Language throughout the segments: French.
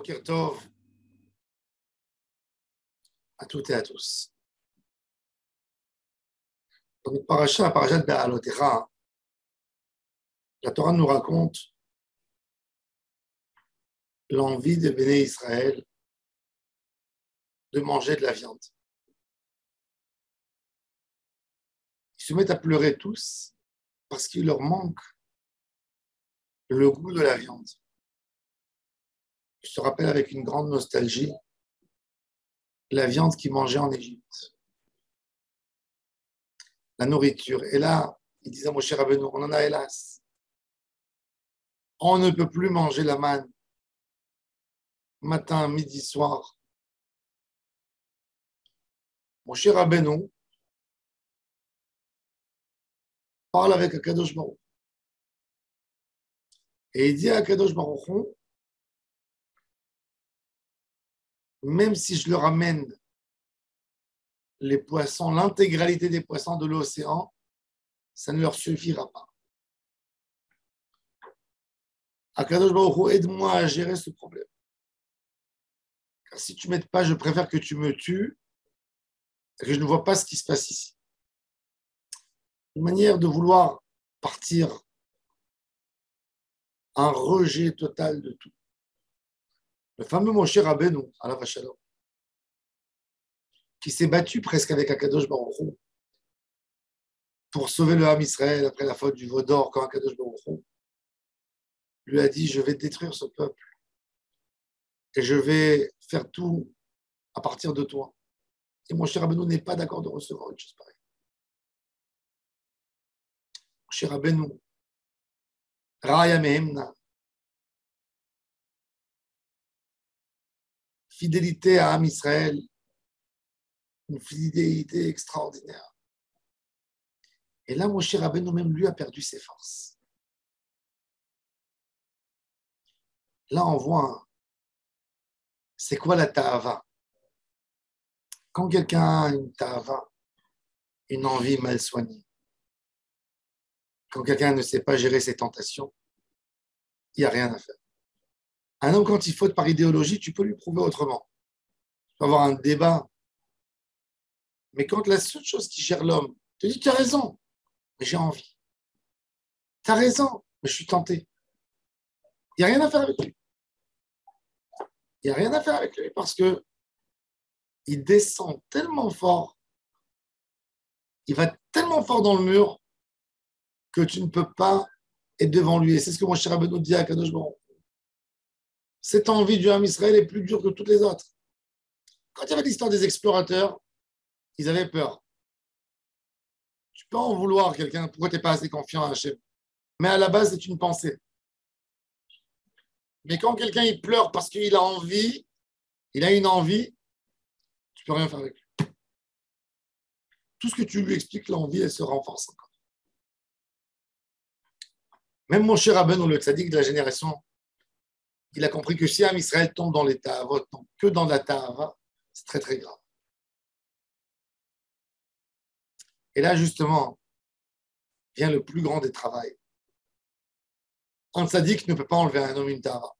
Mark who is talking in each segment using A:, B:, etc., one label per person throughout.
A: Boker Tov à toutes et à tous. Dans notre parasha, la parasha de Be'alotecha, la Torah nous raconte l'envie de Béné Israël de manger de la viande. Ils se mettent à pleurer tous parce qu'il leur manque le goût de la viande. Je te rappelle avec une grande nostalgie la viande qu'ils mangeaient en Égypte. La nourriture. Et là, il disait à Moshe Rabbeinu, on en a hélas. On ne peut plus manger la manne matin, midi, soir. Moshe Rabbeinu parle avec Akadosh Baruch. Et il dit à Akadosh Baruch, même si je leur amène les poissons, l'intégralité des poissons de l'océan, ça ne leur suffira pas. Akadosh Baruch Hu, aide-moi à gérer ce problème. Car si tu ne m'aides pas, je préfère que tu me tues et que je ne vois pas ce qui se passe ici. Une manière de vouloir partir, un rejet total de tout. Le fameux Moshe Rabbeinu, alav hashalom, qui s'est battu presque avec Akadosh Baruch Hu pour sauver le Ham Israël après la faute du veau d'or, quand Akadosh Baruch Hu lui a dit, je vais détruire ce peuple et je vais faire tout à partir de toi. Et Moshe Rabbeinu n'est pas d'accord de recevoir une chose pareille. Moshe Rabbeinu, Raya Mehemna, fidélité à Ham Israël, une fidélité extraordinaire. Et là, Moshe Rabbeinu, même lui, a perdu ses forces. Là, on voit, c'est quoi la ta'ava? Quand quelqu'un a une ta'ava, une envie mal soignée, quand quelqu'un ne sait pas gérer ses tentations, il n'y a rien à faire. Un homme, quand il faute par idéologie, tu peux lui prouver autrement. Tu peux avoir un débat. Mais quand la seule chose qui gère l'homme te dit, tu as raison, mais j'ai envie. Tu as raison, mais je suis tenté. Il n'y a rien à faire avec lui. Il n'y a rien à faire avec lui parce que il descend tellement fort, il va tellement fort dans le mur que tu ne peux pas être devant lui. Et c'est ce que mon cher Rabbeinu dit à Kadosh Baruch. Cette envie du Ham Israël est plus dure que toutes les autres. Quand il y avait l'histoire des explorateurs, ils avaient peur. Tu peux en vouloir quelqu'un, pourquoi tu n'es pas assez confiant à Hachem? Mais à la base, c'est une pensée. Mais quand quelqu'un il pleure parce qu'il a envie, il a une envie, tu peux rien faire avec lui. Tout ce que tu lui expliques, l'envie, elle se renforce encore. Même mon cher Rabbeinu, le tzaddik de la génération, il a compris que si Ham Israël tombe dans les ta'avot, donc que dans la ta'ava, c'est très très grave. Et là, justement, vient le plus grand des travaux. Un tzaddik ne peut pas enlever à un homme une ta'ava.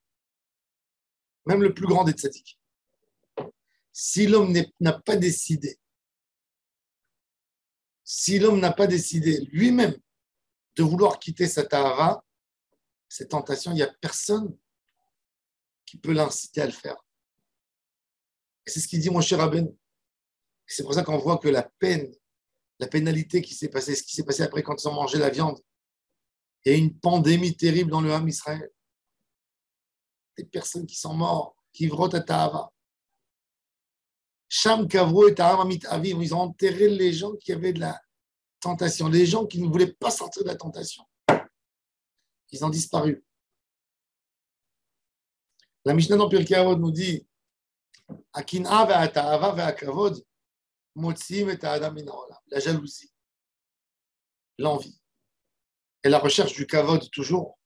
A: Même le plus grand des tzaddiks. Si l'homme n'a pas décidé, lui-même de vouloir quitter sa ta'ava, cette tentation, il n'y a personne qui peut l'inciter à le faire. Et c'est ce qu'il dit mon cher Rabbeinu. C'est pour ça qu'on voit que la pénalité qui s'est passée, ce qui s'est passé après quand ils ont mangé la viande, il y a une pandémie terrible dans le Ham Israël. Des personnes qui sont mortes, qui vrot à ta'ava. Sham Kavro et Ta'ava Mit Avim, ils ont enterré les gens qui avaient de la tentation, les gens qui ne voulaient pas sortir de la tentation. Ils ont disparu. La Mishnah dans Pirkei Avot nous dit Akin'a ve'ata'ava ve'akavod motzim et ha'adam min ha'olam. La jalousie, l'envie et la recherche du kavod toujours,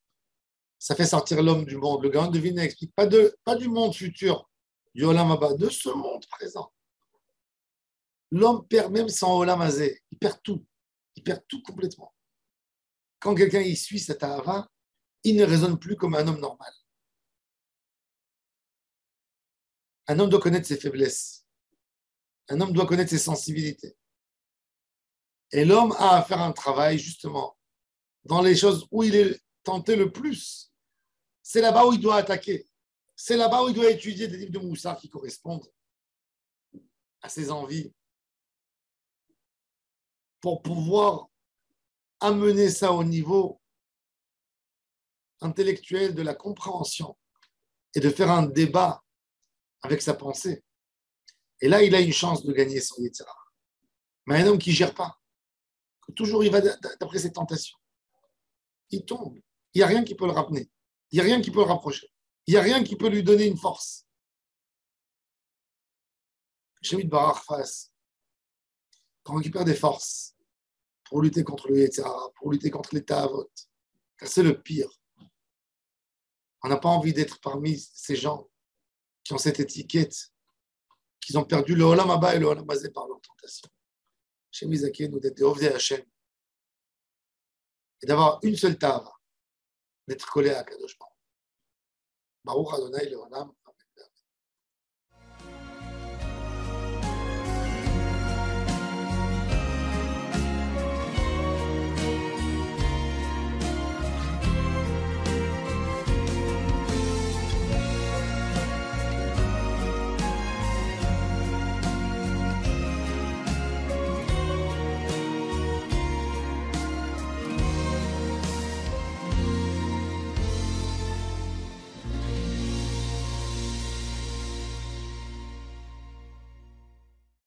A: ça fait sortir l'homme du monde. Le Gaon de Vilna explique pas du monde futur, du olam haba, de ce monde présent. L'homme perd même son olam hazé, il perd tout complètement. Quand quelqu'un y suit cette ahava, il ne raisonne plus comme un homme normal. Un homme doit connaître ses faiblesses. Un homme doit connaître ses sensibilités. Et l'homme a à faire un travail, justement, dans les choses où il est tenté le plus. C'est là-bas où il doit attaquer. C'est là-bas où il doit étudier des livres de Moussard qui correspondent à ses envies pour pouvoir amener ça au niveau intellectuel de la compréhension et de faire un débat avec sa pensée. Et là, il a une chance de gagner son Yetzirah. Mais un homme qui ne gère pas, que toujours il va d'après ses tentations, il tombe. Il n'y a rien qui peut le ramener. Il n'y a rien qui peut le rapprocher. Il n'y a rien qui peut lui donner une force. Shemit Barar face, qu'on récupère des forces pour lutter contre le Yetzirah, pour lutter contre les Ta'avot. Car c'est le pire. On n'a pas envie d'être parmi ces gens qui ont cette étiquette, qui ont perdu le Olam Haba et le Olam Hazé par leur tentation. Chez Mizaki, nous d'être des Ovdei Hashem et d'avoir une seule tava, d'être collé à Kadosh Baruch. Baruch Adonai le Olam.